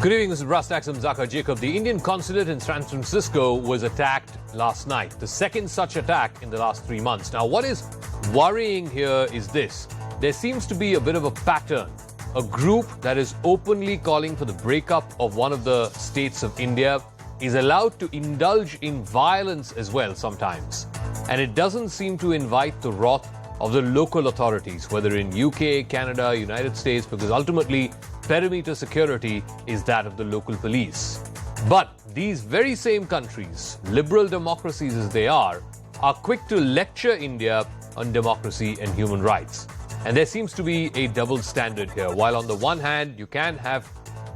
Good evening, this is Rastak Zaka Jacob. The Indian Consulate in San Francisco was attacked last night, the second such attack in the last 3 months. Now, what is worrying here is this. There seems to be a bit of a pattern. A group that is openly calling for the breakup of one of the states of India is allowed to indulge in violence as well sometimes. And it doesn't seem to invite the wrath of the local authorities, whether in UK, Canada, United States, because ultimately perimeter security is that of the local police. But these very same countries, liberal democracies as they are quick to lecture India on democracy and human rights. And there seems to be a double standard here. While on the one hand, you can have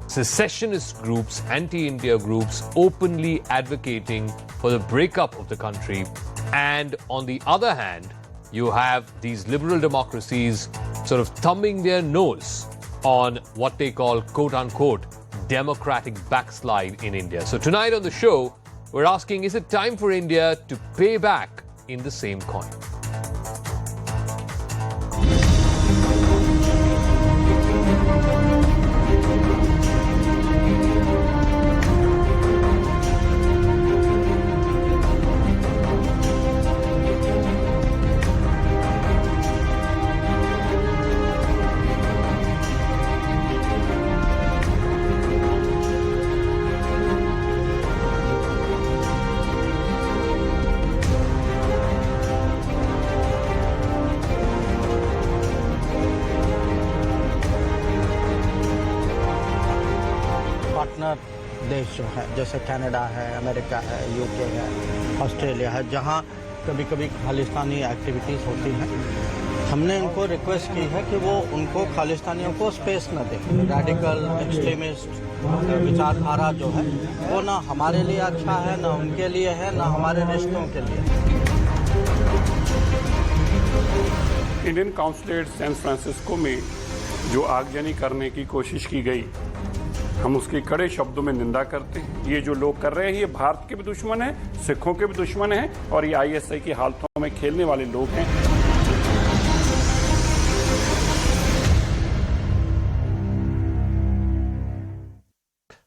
secessionist groups, anti-India groups, openly advocating for the breakup of the country. And on the other hand, you have these liberal democracies sort of thumbing their nose on what they call, quote-unquote, democratic backslide in India. So tonight on the show, we're asking, is it time for India to pay back in the same coin? देश जो है जैसे Canada है, America है, UK है, Australia है, जहां कभी कभी खालिस्तानी एक्टिविटीज़ होती हैं, हमने उनको रिक्वेस्ट की है कि वो उनको खालिस्तानियों को स्पेस न दें। रैडिकल एक्सट्रीमिस्ट विचारधारा जो है वो ना हमारे लिए अच्छा है, ना उनके लिए है, ना हमारे रिश्तों के लिए। इंडियन काउंसलेट सैन फ्रांसिस्को में जो आगजनी करने की कोशिश की गई, हम उसके कड़े शब्दों में निंदा करते हैं। ये जो लोग कर रहे हैं, ये भारत के भी दुश्मन हैं, सिखों के भी दुश्मन हैं, और ये आईएसआई की हालतों में खेलने वाले लोग हैं।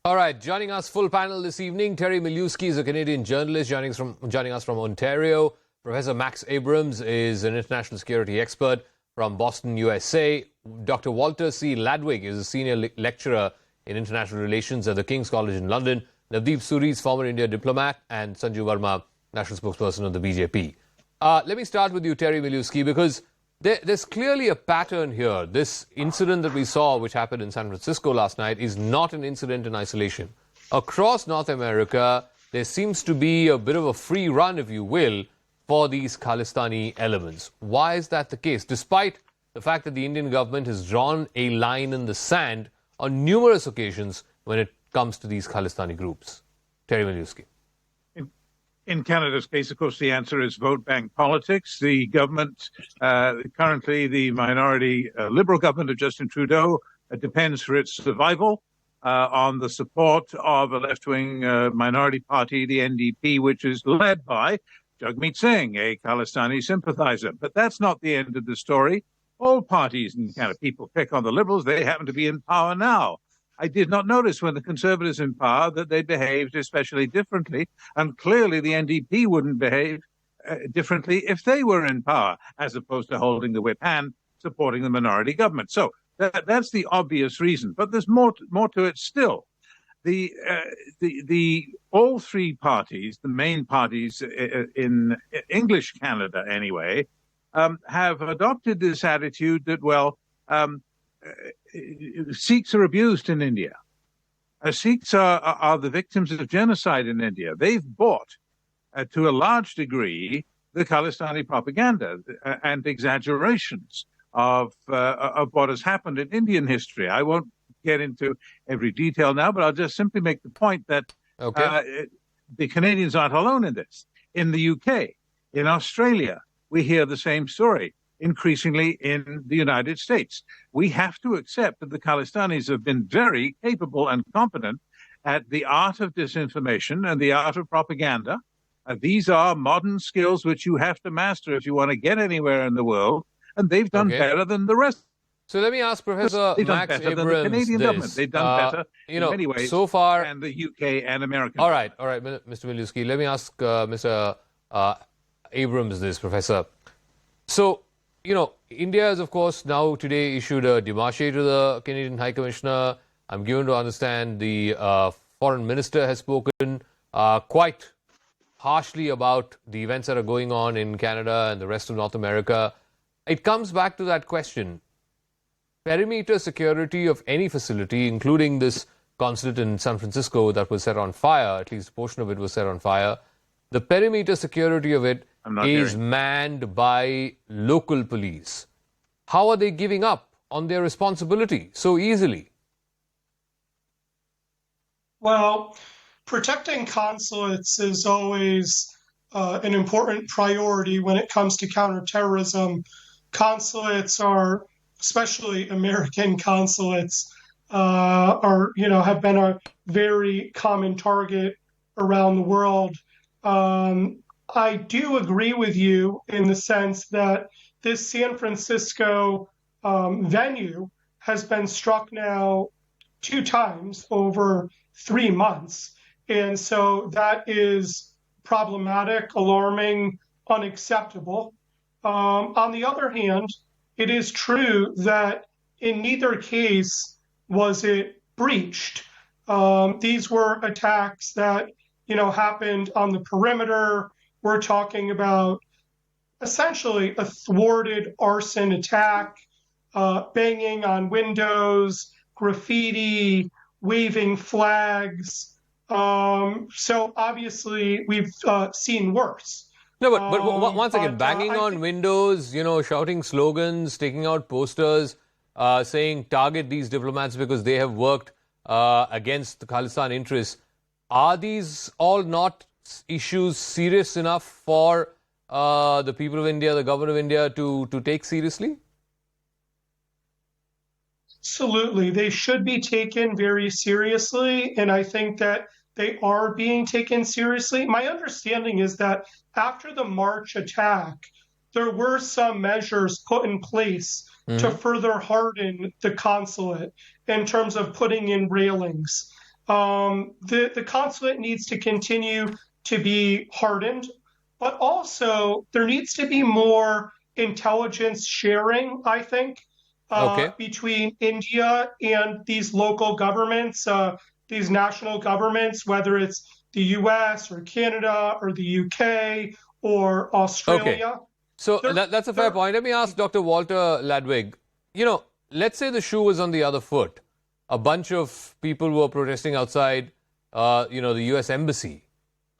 All right, joining us full panel this evening, Terry Milewski is a Canadian journalist joining us from Ontario. Professor Max Abrams is an international security expert from Boston, USA. Dr. Walter C. Ladwig is a senior lecturer in international relations at the King's College in London. Navdeep Suri is former India diplomat, and Sanju Verma, national spokesperson of the BJP. Let me start with you, Terry Milewski, because there's clearly a pattern here. This incident that we saw, which happened in San Francisco last night, is not an incident in isolation. Across North America, there seems to be a bit of a free run, if you will, for these Khalistani elements. Why is that the case, despite the fact that the Indian government has drawn a line in the sand on numerous occasions when it comes to these Khalistani groups? Terry Milewski. In Canada's case, of course, the answer is vote bank politics. The government, currently the minority Liberal government of Justin Trudeau, depends for its survival on the support of a left-wing minority party, the NDP, which is led by Jagmeet Singh, a Khalistani sympathizer. But that's not the end of the story. All parties in Canada, people pick on the Liberals. They happen to be in power now. I did not notice when the Conservatives in power that they behaved especially differently. And clearly the NDP wouldn't behave differently if they were in power, as opposed to holding the whip hand, supporting the minority government. So that's the obvious reason. But there's more to it still. All three parties, the main parties in English Canada anyway, have adopted this attitude that, Sikhs are abused in India. Sikhs are the victims of genocide in India. They've bought, to a large degree, the Khalistani propaganda and exaggerations of what has happened in Indian history. I won't get into every detail now, but I'll just simply make the point that the Canadians aren't alone in this. In the UK, in Australia, we hear the same story, increasingly in the United States. We have to accept that the Khalistanis have been very capable and competent at the art of disinformation and the art of propaganda. These are modern skills which you have to master if you want to get anywhere in the world, and they've done better than the rest So let me ask Professor They've done Max better than Abrams the Canadian this. government. They've done better in many ways so far, than the UK and American. All right, Mr. Miliuski. Let me ask Mr. Abrams this, Professor. So, India has, of course, now today issued a démarche to the Canadian High Commissioner. I'm given to understand the Foreign Minister has spoken quite harshly about the events that are going on in Canada and the rest of North America. It comes back to that question. Perimeter security of any facility, including this consulate in San Francisco that was set on fire, at least a portion of it was set on fire, the perimeter security of it is manned by local police. How are they giving up on their responsibility so easily? Well, protecting consulates is always an important priority when it comes to counterterrorism. Consulates are, especially American consulates, have been a very common target around the world. I do agree with you in the sense that this San Francisco venue has been struck now 2 times over 3 months. And so that is problematic, alarming, unacceptable. On the other hand, it is true that in neither case was it breached. These were attacks that, happened on the perimeter. We're talking about essentially a thwarted arson attack, banging on windows, graffiti, waving flags. So obviously we've seen worse. No, but once again, banging on windows, shouting slogans, taking out posters, saying target these diplomats because they have worked against the Khalistan interests. Are these all not issues serious enough for the people of India, the government of India to take seriously? Absolutely. They should be taken very seriously, and I think that they are being taken seriously. My understanding is that after the March attack, there were some measures put in place to further harden the consulate in terms of putting in railings. The consulate needs to continue to be hardened, but also there needs to be more intelligence sharing, I think, between India and these local governments, these national governments, whether it's the US or Canada or the UK or Australia. Okay. So that's a fair point. Let me ask Dr. Walter Ladwig. Let's say the shoe was on the other foot. A bunch of people were protesting outside, the US embassy,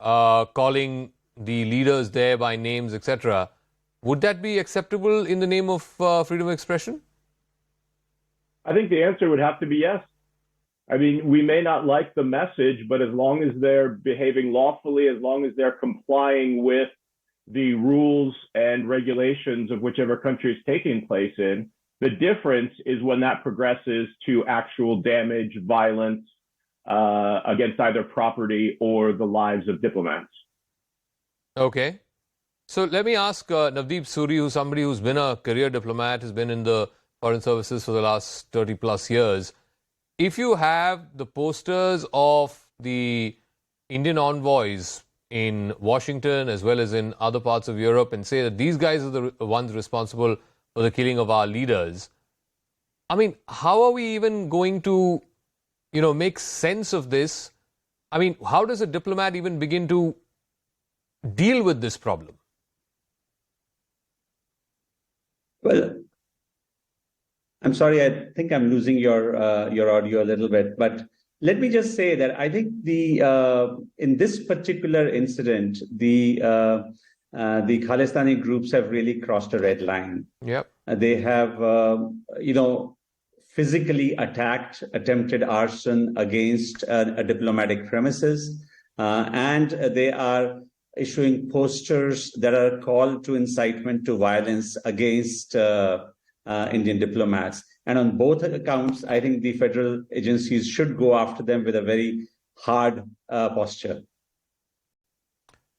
calling the leaders there by names, etc. Would that be acceptable in the name of freedom of expression? I think the answer would have to be yes. I mean, we may not like the message, but as long as they're behaving lawfully, as long as they're complying with the rules and regulations of whichever country it's taking place in, the difference is when that progresses to actual damage, violence against either property or the lives of diplomats. Okay. So let me ask Navdeep Suri, who's somebody who's been a career diplomat, has been in the foreign services for the last 30 plus years. If you have the posters of the Indian envoys in Washington as well as in other parts of Europe and say that these guys are the ones responsible for the killing of our leaders, I mean, how are we even going to, make sense of this? I mean, how does a diplomat even begin to deal with this problem? Well, I'm sorry, I think I'm losing your audio a little bit, but let me just say that I think in this particular incident, the Khalistani groups have really crossed a red line. Yep. They have, physically attacked, attempted arson against a diplomatic premises, and they are issuing posters that are called to incitement to violence against Indian diplomats. And on both accounts, I think the federal agencies should go after them with a very hard posture.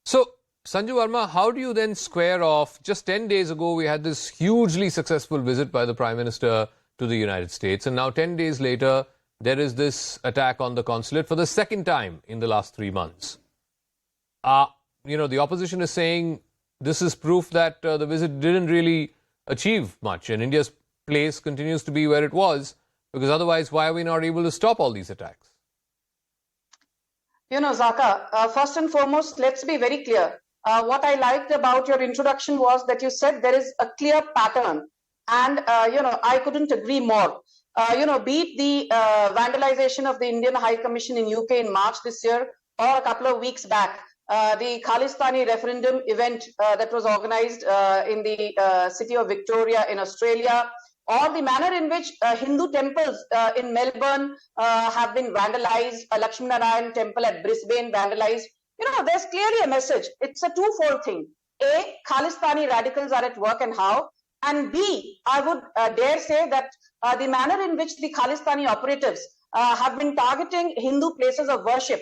So, Sanju Verma, how do you then square off? Just 10 days ago, we had this hugely successful visit by the Prime Minister to the United States. And now 10 days later, there is this attack on the consulate for the second time in the last 3 months. The opposition is saying this is proof that the visit didn't really achieve much, and India's place continues to be where it was, because otherwise, why are we not able to stop all these attacks? Zaka, first and foremost, let's be very clear. What I liked about your introduction was that you said there is a clear pattern, and I couldn't agree more. Be it the vandalization of the Indian High Commission in UK in March this year, or a couple of weeks back, the Khalistani referendum event that was organized in the city of Victoria in Australia, or the manner in which Hindu temples in Melbourne have been vandalized, a Lakshminarayan temple at Brisbane vandalized. There's clearly a message. It's a twofold thing. A, Khalistani radicals are at work, and how? And B, I would dare say that the manner in which the Khalistani operatives have been targeting Hindu places of worship,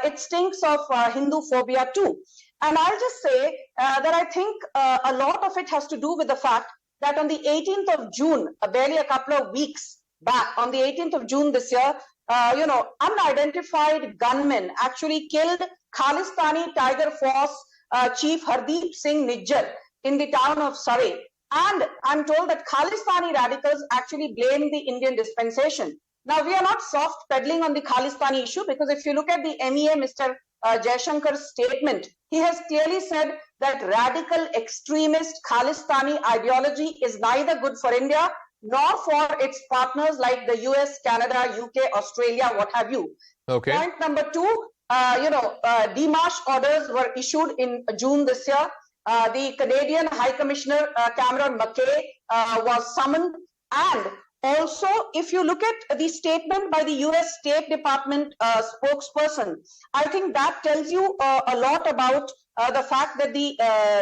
it stinks of Hindu phobia too. And I'll just say that I think a lot of it has to do with the fact that on the 18th of June, barely a couple of weeks back, on the 18th of June this year, unidentified gunmen actually killed Khalistani Tiger Force Chief Hardeep Singh Nijjar in the town of Surrey. And I'm told that Khalistani radicals actually blame the Indian dispensation. Now, we are not soft peddling on the Khalistani issue, because if you look at the MEA, Mr. Jaishankar's statement, he has clearly said that radical extremist Khalistani ideology is neither good for India nor for its partners like the US, Canada, UK, Australia, what have you. Okay. Point number two, demarche orders were issued in June this year. The Canadian High Commissioner Cameron McKay was summoned, and also, if you look at the statement by the US State Department spokesperson, I think that tells you a lot about the fact that the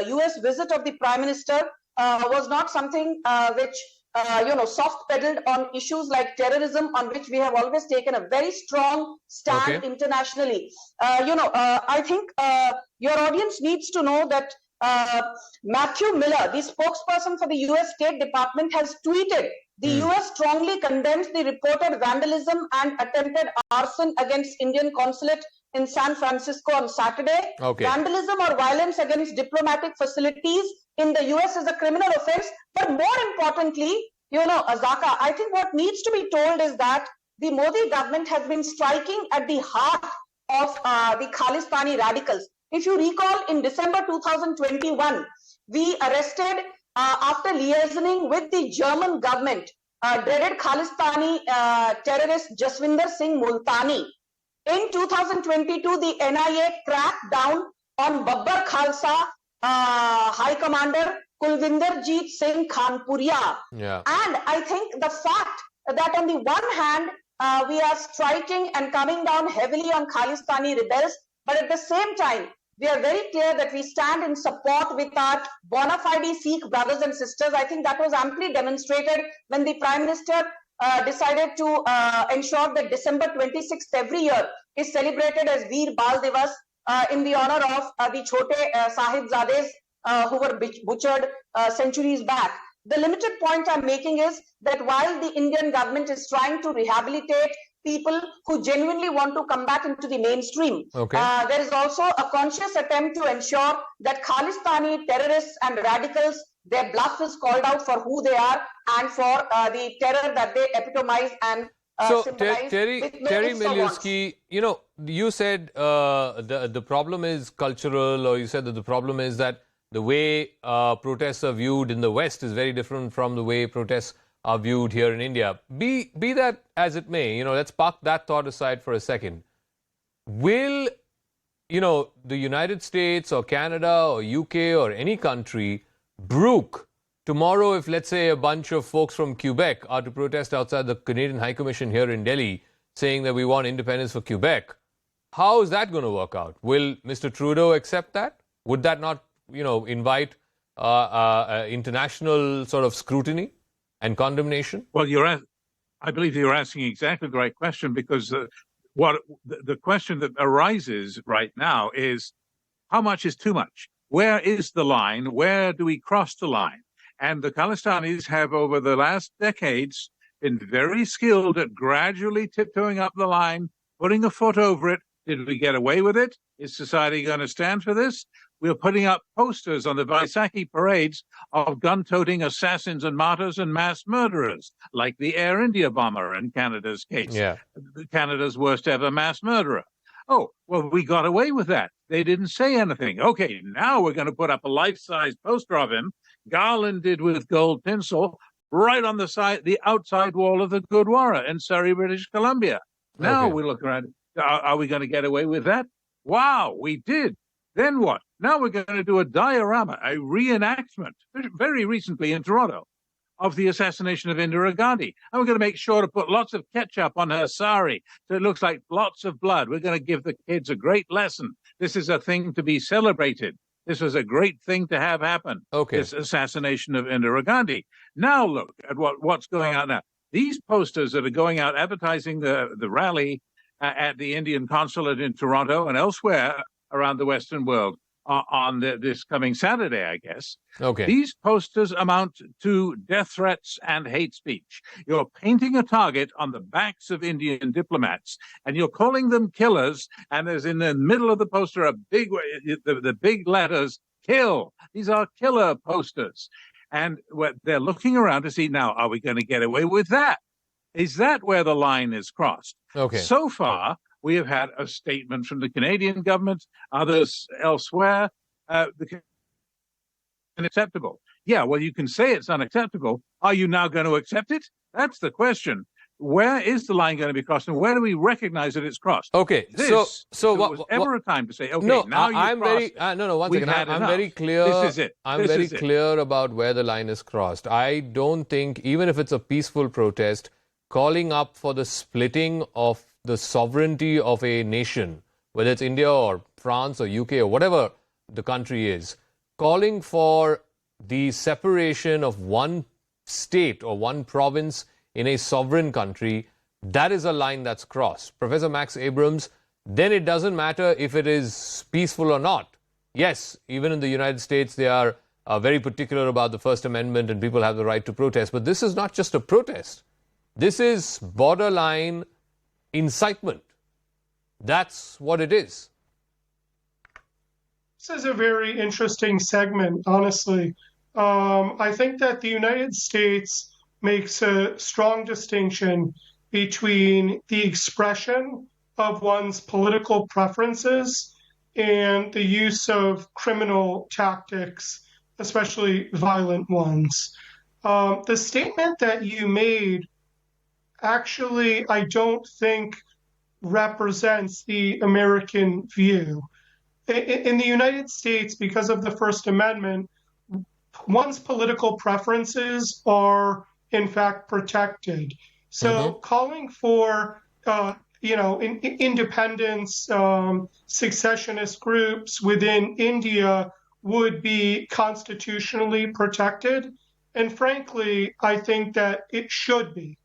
US visit of the Prime Minister was not something which soft pedaled on issues like terrorism, on which we have always taken a very strong stand internationally. I think your audience needs to know that Matthew Miller, the spokesperson for the US State Department, has tweeted, the US strongly condemns the reported vandalism and attempted arson against Indian consulate in San Francisco on Saturday. Vandalism or violence against diplomatic facilities in the US is a criminal offense. But more importantly, Azaka, I think what needs to be told is that the Modi government has been striking at the heart of the Khalistani radicals. If you recall, in December 2021, we arrested, after liaisoning with the German government, dreaded Khalistani terrorist Jaswinder Singh Multani. In 2022, the NIA cracked down on Babbar Khalsa High Commander Kulvinderjeet Singh Khanpuria. And I think the fact that on the one hand, we are striking and coming down heavily on Khalistani rebels, but at the same time, we are very clear that we stand in support with our bona fide Sikh brothers and sisters. I think that was amply demonstrated when the Prime Minister decided to ensure that December 26th every year is celebrated as Veer Bal Divas in the honor of the Chote Sahibzades who were butchered centuries back. The limited point I'm making is that while the Indian government is trying to rehabilitate people who genuinely want to come back into the mainstream, there is also a conscious attempt to ensure that Khalistani terrorists and radicals, their bluff is called out for who they are and for the terror that they epitomize and symbolize. Terry Miliuski, you said the problem is cultural, or you said that the problem is that the way protests are viewed in the West is very different from the way protests are viewed here in India. Be that as it may, let's park that thought aside for a second. Will, the United States or Canada or UK or any country brook tomorrow if, let's say, a bunch of folks from Quebec are to protest outside the Canadian High Commission here in Delhi saying that we want independence for Quebec? How is that going to work out? Will Mr. Trudeau accept that? Would that not, invite international sort of scrutiny and condemnation? Well, I believe you're asking exactly the right question, because the question that arises right now is, how much is too much? Where is the line? Where do we cross the line? And the Khalistanis have, over the last decades, been very skilled at gradually tiptoeing up the line, putting a foot over it. Did we get away with it? Is society going to stand for this? We're putting up posters on the Vaisakhi parades of gun-toting assassins and martyrs and mass murderers, like the Air India bomber in Canada's case. Yeah. Canada's worst ever mass murderer. Oh, well, we got away with that. They didn't say anything. Okay, now we're going to put up a life-size poster of him, garlanded with gold tinsel, right on the outside wall of the Gurdwara in Surrey, British Columbia. Now we look around. Are we going to get away with that? Wow, we did. Then what? Now we're going to do a diorama, a reenactment, very recently in Toronto, of the assassination of Indira Gandhi. And we're going to make sure to put lots of ketchup on her sari so it looks like lots of blood. We're going to give the kids a great lesson. This is a thing to be celebrated. This was a great thing to have happen, this assassination of Indira Gandhi. Now look at what's going on now. These posters that are going out advertising the rally at the Indian Consulate in Toronto and elsewhere around the Western world on this coming Saturday, I guess. These posters amount to death threats and hate speech. You're painting a target on the backs of Indian diplomats, and you're calling them killers, and there's in the middle of the poster the big letters, kill. These are killer posters. And they're looking around to see, now, are we going to get away with that? Is that where the line is crossed? So far, we have had a statement from the Canadian government, others elsewhere, unacceptable. Yeah, well, you can say it's unacceptable. Are you now going to accept it? That's the question. Where is the line going to be crossed, and where do we recognize that it's crossed? So what was ever a time to say, okay, no, now I'm very one second. I'm very clear. This is it. I'm very clear about where the line is crossed. I don't think, even if it's a peaceful protest, calling up for the splitting of the sovereignty of a nation, whether it's India or France or UK or whatever the country is, calling for the separation of one state or one province in a sovereign country, that is a line that's crossed. Professor Max Abrams, then it doesn't matter if it is peaceful or not. Yes, even in the United States, they are very particular about the First Amendment and people have the right to protest. But this is not just a protest. This is borderline incitement. That's what it is. This is a very interesting segment, honestly. I think that the United States makes a strong distinction between the expression of one's political preferences and the use of criminal tactics, especially violent ones. The statement that you made actually, I don't think, represents the American view. In the United States, because of the First Amendment, one's political preferences are, in fact, protected. So calling for, independence, secessionist groups within India would be constitutionally protected. And frankly, I think that it should be.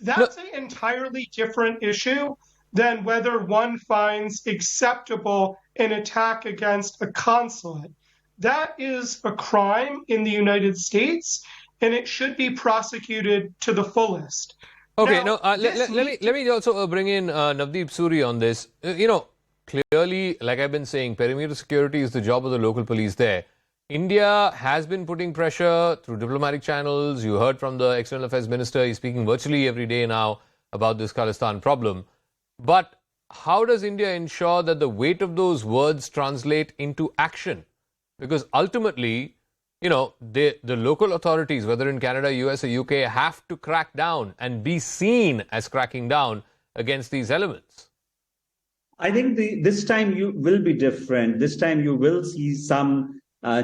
That's an entirely different issue than whether one finds acceptable an attack against a consulate. That is a crime in the United States, and it should be prosecuted to the fullest. Let me also bring in Navdeep Suri on this. Clearly, like I've been saying, perimeter security is the job of the local police there. India has been putting pressure through diplomatic channels. You heard from the External Affairs Minister. He's speaking virtually every day now about this Khalistan problem. But how does India ensure that the weight of those words translate into action? Because ultimately, the local authorities, whether in Canada, US or UK, have to crack down and be seen as cracking down against these elements. I think this time you will be different. This time you will see some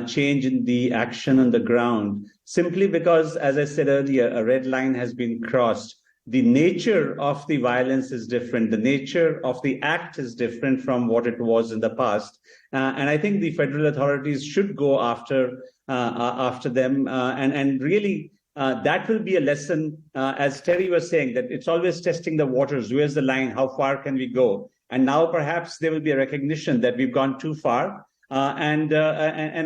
change in the action on the ground, simply because, as I said earlier, a red line has been crossed. The nature of the violence is different. The nature of the act is different from what it was in the past. And I think the federal authorities should go after them. And really, that will be a lesson, as Terry was saying, that it's always testing the waters. Where's the line? How far can we go? And now perhaps there will be a recognition that we've gone too far. And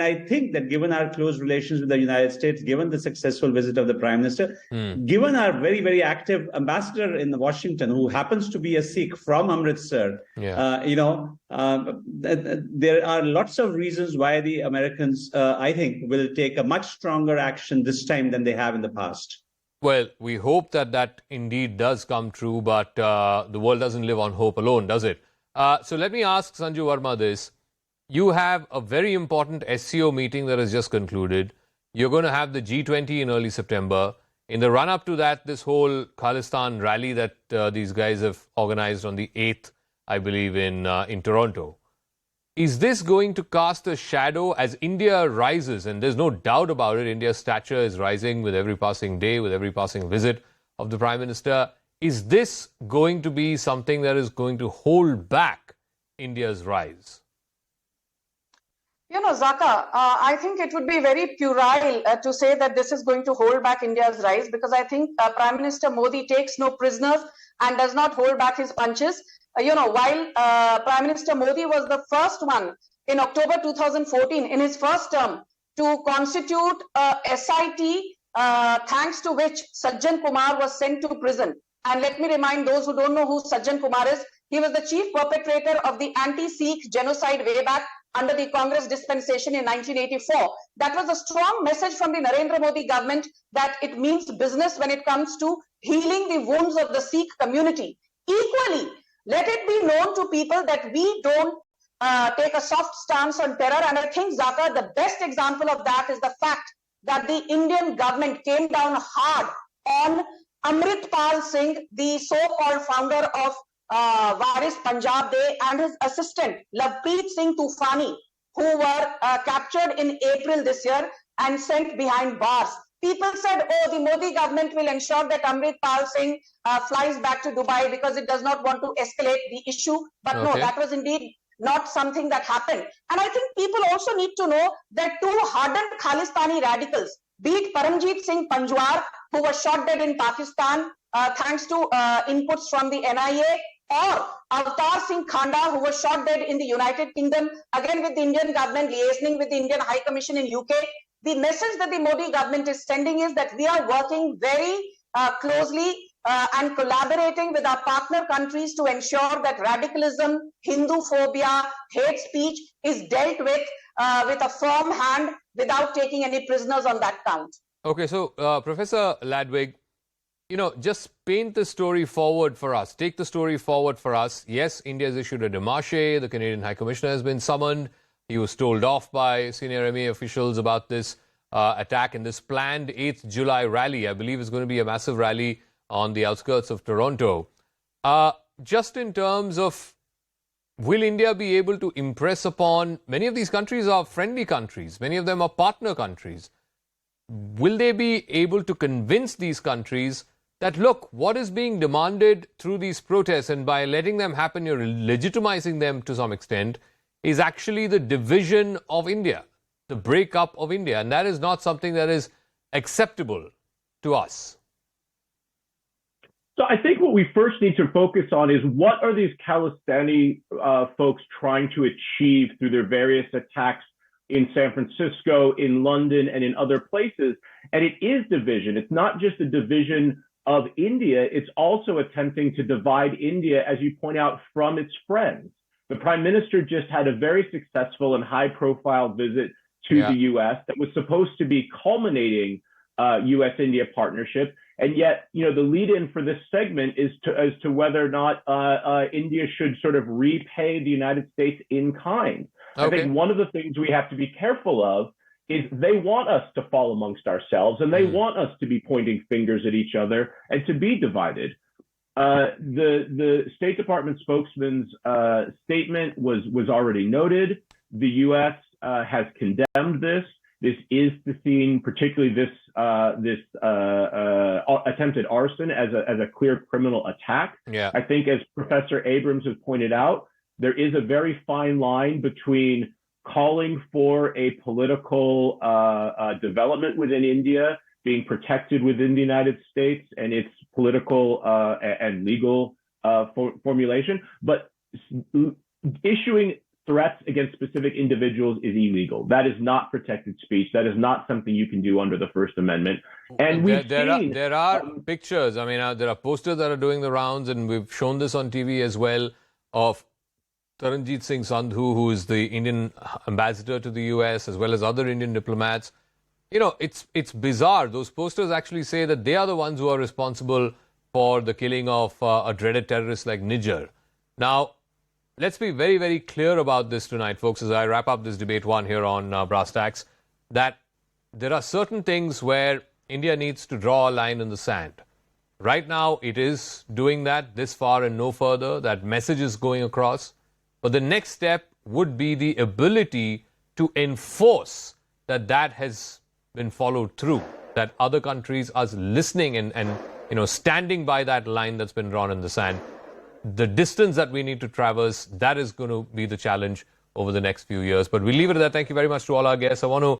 I think that given our close relations with the United States, given the successful visit of the Prime Minister, given our very, very active ambassador in Washington, who happens to be a Sikh from Amritsar, there are lots of reasons why the Americans, I think, will take a much stronger action this time than they have in the past. Well, we hope that that indeed does come true, but the world doesn't live on hope alone, does it? So let me ask Sanju Verma this. You have a very important SCO meeting that has just concluded. You're going to have the G20 in early September. In the run-up to that, this whole Khalistan rally that these guys have organized on the 8th, I believe, in Toronto. Is this going to cast a shadow as India rises? And there's no doubt about it, India's stature is rising with every passing day, with every passing visit of the Prime Minister. Is this going to be something that is going to hold back India's rise? You know, Zaka, I think it would be very puerile to say that this is going to hold back India's rise, because I think Prime Minister Modi takes no prisoners and does not hold back his punches. While Prime Minister Modi was the first one in October 2014, in his first term, to constitute a SIT, thanks to which Sajjan Kumar was sent to prison. And let me remind those who don't know who Sajjan Kumar is. He was the chief perpetrator of the anti-Sikh genocide way back under the Congress dispensation in 1984. That was a strong message from the Narendra Modi government that it means business when it comes to healing the wounds of the Sikh community. Equally, let it be known to people that we don't take a soft stance on terror. And I think, Zaka, the best example of that is the fact that the Indian government came down hard on Amritpal Singh, the so-called founder of Waris Punjab Day, and his assistant Lavpreet Singh Tufani, who were captured in April this year and sent behind bars. People said, oh, the Modi government will ensure that Amritpal Singh flies back to Dubai because it does not want to escalate the issue. But no, that was indeed not something that happened. And I think people also need to know that two hardened Khalistani radicals, be it Paramjeet Singh Panjwar, who was shot dead in Pakistan thanks to inputs from the NIA, or Avtar Singh Khanda, who was shot dead in the United Kingdom, again with the Indian government liaising with the Indian High Commission in UK. The message that the Modi government is sending is that we are working very closely and collaborating with our partner countries to ensure that radicalism, Hindu phobia, hate speech is dealt with a firm hand without taking any prisoners on that count. Okay, so Professor Ladwig, just paint the story forward for us. Take the story forward for us. Yes, India has issued a démarche. The Canadian High Commissioner has been summoned. He was told off by senior MA officials about this attack and this planned 8th July rally. I believe it's going to be a massive rally on the outskirts of Toronto. Just in terms of, will India be able to impress upon, many of these countries are friendly countries, many of them are partner countries. Will they be able to convince these countries that, look, what is being demanded through these protests, and by letting them happen, you're legitimizing them to some extent, is actually the division of India, the breakup of India, and that is not something that is acceptable to us? So I think what we first need to focus on is, what are these Khalistani folks trying to achieve through their various attacks in San Francisco, in London, and in other places? And it is division. It's not just a division of India. It's also attempting to divide India, as you point out, from its friends. The Prime Minister just had a very successful and high-profile visit to the U.S. that was supposed to be culminating U.S.-India partnership. And yet, the lead-in for this segment is as to whether or not India should sort of repay the United States in kind. Okay. I think one of the things we have to be careful of is they want us to fall amongst ourselves, and they want us to be pointing fingers at each other and to be divided. The State Department spokesman's statement was already noted. The U.S. Has condemned this. This is seen, particularly this attempted arson, as a clear criminal attack. Yeah. I think, as Professor Abrams has pointed out, there is a very fine line between calling for a political development within India being protected within the United States and its political and legal formulation, but issuing threats against specific individuals is illegal. That is not protected speech. That is not something you can do under the First Amendment. And there are pictures. I mean, there are posters that are doing the rounds, and we've shown this on TV as well, of Taranjit Singh Sandhu, who is the Indian ambassador to the US, as well as other Indian diplomats. You know, it's bizarre. Those posters actually say that they are the ones who are responsible for the killing of a dreaded terrorist like Nijar. Now, let's be very, very clear about this tonight, folks, as I wrap up this debate one here on Brass Tacks, that there are certain things where India needs to draw a line in the sand. Right now, it is doing that this far and no further. That message is going across. But the next step would be the ability to enforce that has been followed through, that other countries are listening and standing by that line that's been drawn in the sand. The distance that we need to traverse, that is going to be the challenge over the next few years. But we'll leave it at that. Thank you very much to all our guests. I want to